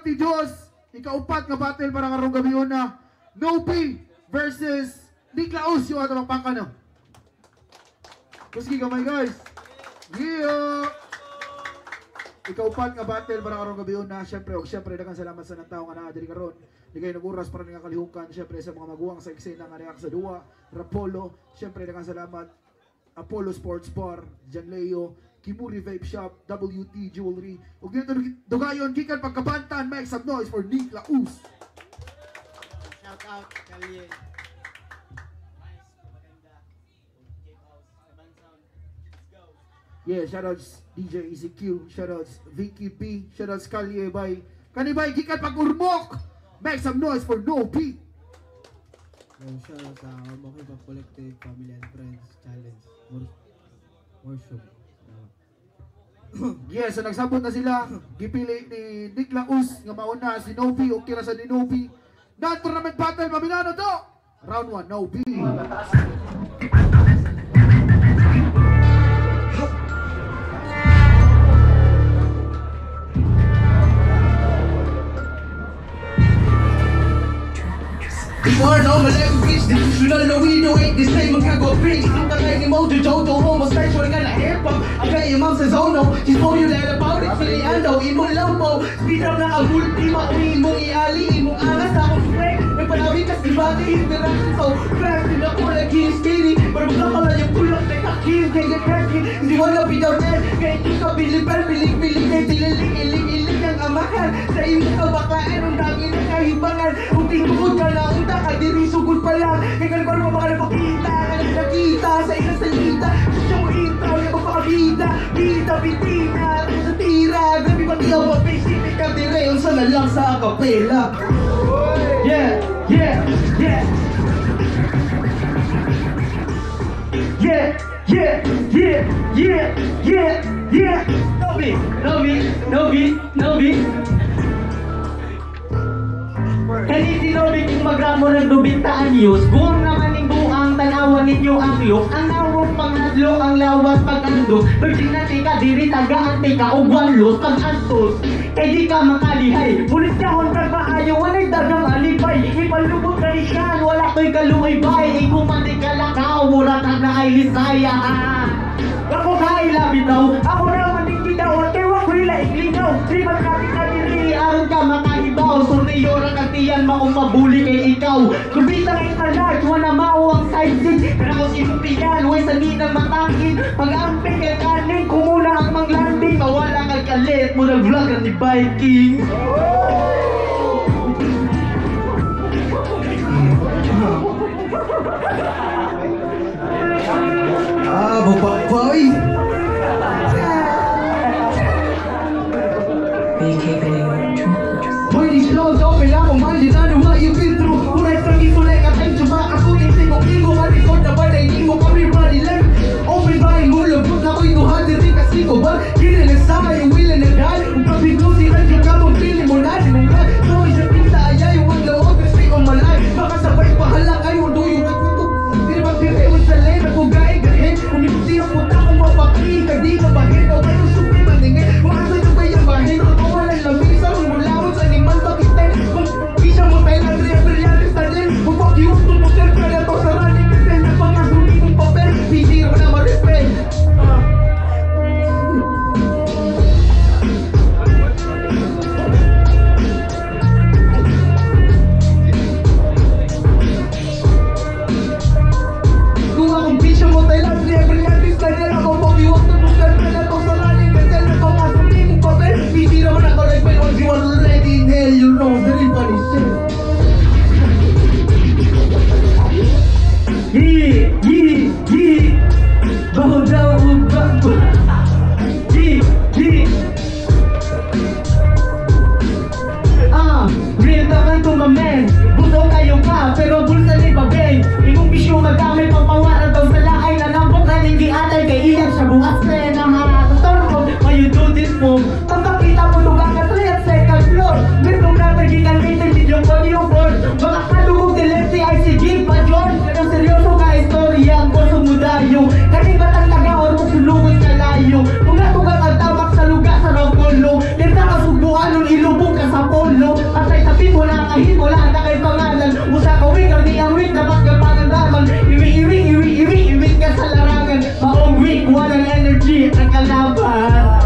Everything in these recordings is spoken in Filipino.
ti Diyos, ikaupat nga battle para karong gabi na Nopi versus Niklaus yung atong pangkano. Kuski kamay guys. Yeah! Ikaupat nga battle para karong gabi na. Siyempre, daghang salamat sa nagtao nga naa diri karon. Di kayo nag-uras para nga kalihukan. Siyempre sa mga maguwang sa eksena nga react sa duwa, Rapolo. Siyempre, daghang salamat Apollo Sports Bar, Jan Leo, Kimuri Vape Shop, WT Jewelry. Ug dito dugayon gikan pagkabantan, make some noise for Niklaus. Shout out Kalye. Nice, maganda. Cape House, Saban Sound. Let's go. Yeah, shoutouts DJ ECQ, shoutouts Vicky P, shoutouts Kalye by kanibay gikan pag-urmok. Make some noise for No P. Shoutouts sa Moki Pop Collective, Family and Friends Challenge. Worship. Yes, so nagsabot na sila. Gipili ni Niklaus nga mauna si Novi o kira sa ni Novi. Non-tournament battle, maminano to! Round 1, Novi. Before no malaking bitch, delusional na we do ain't the same magkagoping. Ang kagay ni Mojo Jojo, homosexual ka na hip-hop. Ang kaya yung mom sa Zono, she's popular about it, Filiando, imong lampo. Speed up na kabulti, mauwi imong iali, imong angas akong spray. May panawikas, di ba, inspiration so crack, din ako naging skinny. Pero magkakala yung kulak, may kakin, kaya cracking. Hindi mo na bitaw net, kaya hindi ka bilipan, bilig-bilig, kaya dililig-ilig-ilig ang amahan. Sa inyo ka bakain, ang dami na kahibangan. Kung tingkod ka na unta, kadiri sugod pa lang. Kaya kung ano baka napakita, nakita sa isang salita. Gusto mo intro, yung magpakabita, bita, bitina, sa tira. Gabi pati ang mapisitik ang direyon sa nalang sa akapela. Yeah, yeah, yeah. Yeah, yeah, yeah, yeah, yeah, yeah. Novi, Novi, Novi, Novi. Kanisi Novi kung magramo ng dubintaan news. Buong naman ning buang tanawan ninyo ang luk. Ang nawong panghadlo ang lawas pag-andog. Virgin na tika, diri taga-ante ka o guanlos pag-antos. Kaya di ka makalihay. Mulit ka hon kagmaayo, walay dagang alibay. Ipalubog ka ni Shan, wala ko'y kaluibay. Ikumandi ka lakaw, muratag na ay lisaya. Ako ka ilabitaw, ako naman din bitaw. Kaya wako'y laiklinaw, di ba natin na diri, aron ka makahibaw. Surniyora katiyan maumabuli kay ikaw. Kubitang italag, wala mao ang side dick. Pero kung sinupiyan, huwag sa ninang matangin. Pag-amping kay kanin, kumuna ang manglanding. Mawala kay kalit mo ng vlog ni Viking. Ah, bapak-boy! Boy, these flows open up, imagine I know what you've been through. Kung nagtangin ko like atay, tsaba ako yung singo-ingo. Malikod na ba na hindi mo kami body lang. Open ba yung mulabot na ko'y 200 kasi ko ba? Kina nagsama yung wheel na nag-hal. Kung pabiglo sila yung kamong pili mo na di mo ba? So isa pinta ayay, yung ang loob, kasi kong malay. Baka sabay pahala kayo, do yung nagtutok. Hindi magpiriwan sa lena, kung gaya-gahin. Kung di ko siya punta kung mapakri, kadi na bahin. O kayo suki maningin, wakasa yung bayang bahin. Kung walang lamisa, kung mulawot sa animal bakiten. Kung isa mo tayo na reabriyalis na din. Kung pakiwag mo mo sir, kaya to sa running kasi na pangazuli mong papel. Hindi mo na ma-repel. Kung akong bisyo mo tayo na reabriyalis na din. Ako pakiwag mo mo sir, kaya to sa running kasi na pangazuli mong papel. Hindi naman ako repel. Once you are already in hell, you know the real funny shit. Yeah, yeah, yeah. Baho daw ang bago. Yeah, yeah. Real naman to my man. Buto kayo ka, pero bulsa ni Babeng. Imong bisyo magamit pang pawaran daw sa laay. Nanambok na hindi atay kay iyan sa bukas na ha. Totoo why you do this mo? Pagkakita mo lugar ka 3 at second floor. Merong napagitan natin si Jong Audio Board. Baka kalugog nila si ICG pa John. Pero seryoso ka istorya ang boso mo dayo. Kasi ba't ang taga-or mo sulugod ka layo? Kung natugang ang tabak sa lugar sa Rapolo. Dito ka subukan nung ilubog ka sa polo. Kahit wala na kay pangalan Usa ka week, ang diyang week Dapat ka pangandaman Iwi ka sa larangan Maong week, walang energy Ang kalaban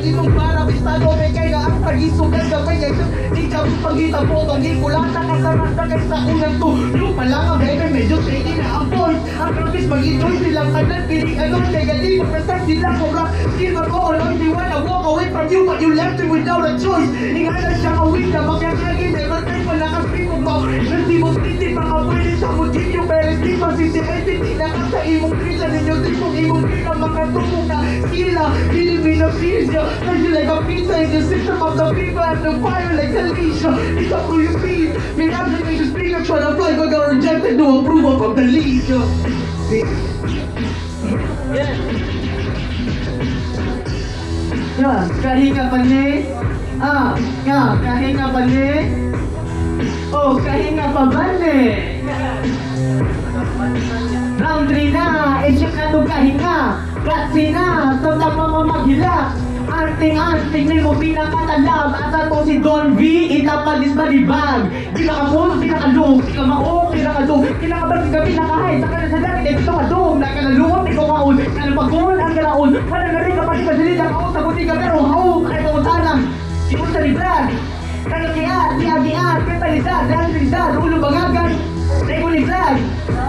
Imong para bisado may kay na ang pag-isugan gawin ito di ka pagita po pagi kulata ka sa rasta kay sa unang to yung pala nga baby medyo tricky na ang voice ang practice mag-enjoy silang kanan piling ano negative mag-protect sila kung skill mag all on they wanna walk away from you but you left it without a choice ingana siya ka weak na makyakagin never time wala kang pinong mo hindi mo titi mga pwede sa mutilyo pero di pa sisi-edit na ka sa imong krisa ninyo di mong imong krisa makatulong na sila Filipino pizza Like you like a pizza in the system of the people and the fire like Alicia It's up to your feet Make application speaker try to fly but got rejected no approval from the league Yeah, kahinga pa ni kahinga pa ni Oh, kahinga pa ba ni Round 3 na, isip na itong kahinga Klase na, sa tama maghila Anting-anting na mo pinakatalab Asa to si Don V, itapalis balibag Di nakapulog, di nakalong Di ka maong, di nakalong Di nakabalik ka pinakahay Saka na sa dami, di ka madong Nakalalungot, di ka maon Kalapagul, ang galaon Wala na rin ka pati ka salita Kaon sa buti ka pero haong Ay kauntanang, ipon sa liblag Kanakiat, diagiat, katalidad Lalilidad, ulo bangagan Ay ko liblag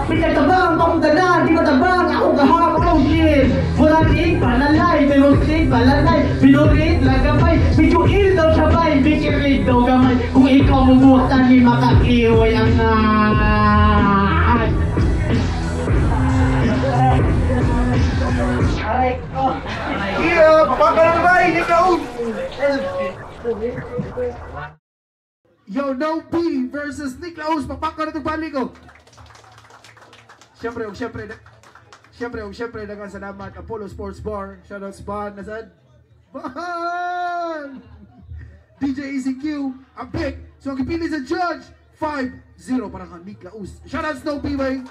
Pinagtabang, pamundanan, di matabang Ako kahang, oh shit Murating, palalay, pinusin, palalay Binurit, lagamay, bijuil daw sabay Bikirit daw gamay Kung ikaw mabutan, di makakiway ang Aray ko Yeah, papakala ba? Hindi ka Yo, No P versus Nick Laos. Papakala itong balik ko. Siyempre, dagang salamat Apollo Sports Bar. Shoutouts Ban, nasaan? Ban! DJ ECQ, ang pick. So, ang kipili sa judge, 5-0 para kang Nick Laos. Shoutouts No P, bay.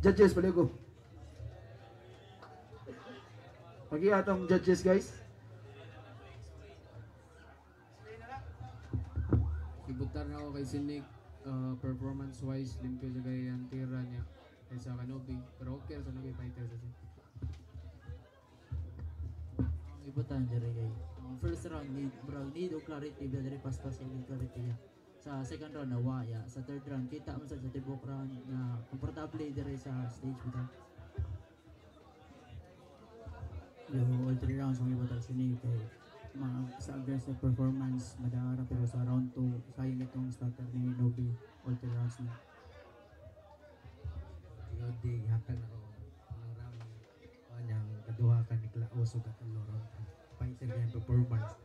Judges, paligo. Pagi atong judges, guys. Ibutar na ako kay Sinik, performance-wise, limpyo siya kay ang tira niya kaysa Kanobi. Pero okay, sa nagay fighter sa siya. Ibutan diri kay first round need o clarity ba diri pas-pas yung clarity ya. Sa second round nawa ya, sa third round kita man sa tibok round na komportable diri sa stage bitaw. Yung all three rounds ang ibutan sini kay sa aggressive performance madara pero sa round 2 sayang itong starter ni Nobi all three rounds na. Di hatag ako ang round kanyang kaduha ka ni Klaus ug katlo round fighter kaya performance